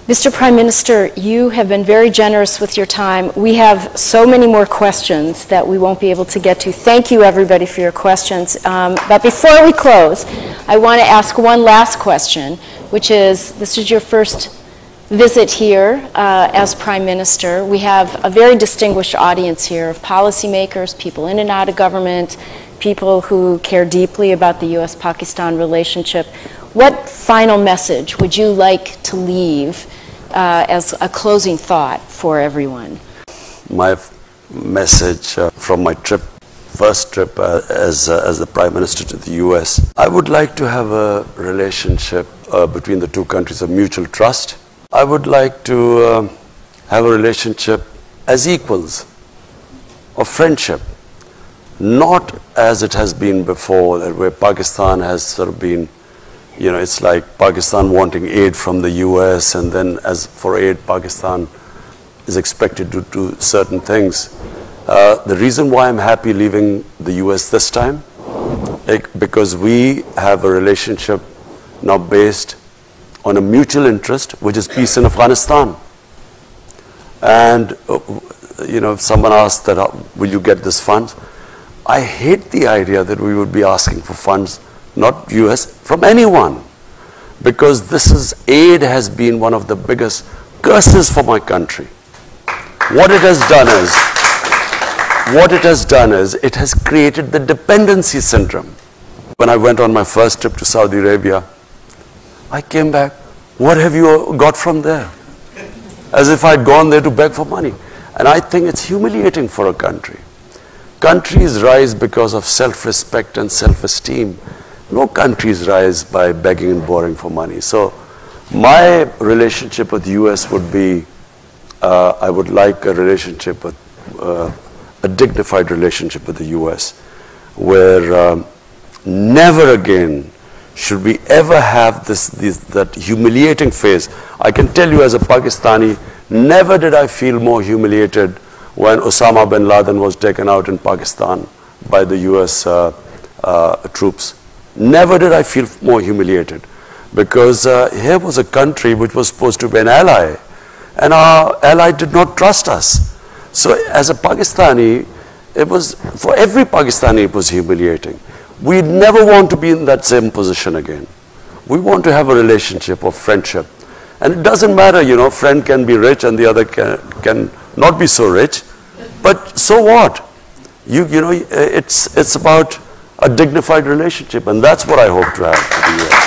Mr. Prime Minister, you have been very generous with your time. We have so many more questions that we won't be able to get to. Thank you, everybody, for your questions. But before we close, I want to ask one last question, which is, this is your first visit here as Prime Minister. We have a very distinguished audience here of policymakers, people in and out of government, people who care deeply about the U.S.-Pakistan relationship. What final message would you like to leave as a closing thought for everyone? My message from my first trip as the Prime Minister to the US, I would like to have a relationship between the two countries of mutual trust. I would like to have a relationship as equals, of friendship, not as it has been before, where Pakistan has sort of been, you know, it's like Pakistan wanting aid from the US, and then as for aid, Pakistan is expected to do certain things. The reason why I'm happy leaving the US this time, because we have a relationship now based on a mutual interest, which is peace in Afghanistan. And, you know, if someone asked that, will you get this funds? I hate the idea that we would be asking for funds, not US, from anyone. Because aid has been one of the biggest curses for my country. What it has done is, it has created the dependency syndrome. When I went on my first trip to Saudi Arabia, I came back, what have you got from there? As if I'd gone there to beg for money. And I think it's humiliating for a country. Countries rise because of self-respect and self-esteem. No countries rise by begging and borrowing for money. So my relationship with the US would be, I would like a relationship with, a dignified relationship with the US, where never again should we ever have that humiliating phase. I can tell you as a Pakistani, never did I feel more humiliated when Osama bin Laden was taken out in Pakistan by the US troops. Never did I feel more humiliated, because here was a country which was supposed to be an ally, and our ally did not trust us. So as a Pakistani, for every Pakistani it was humiliating. We never want to be in that same position again. We want to have a relationship of friendship. And it doesn't matter, you know, friend can be rich and the other can not be so rich, but so what? You know, it's about a dignified relationship, and that's what I hope to have with the US.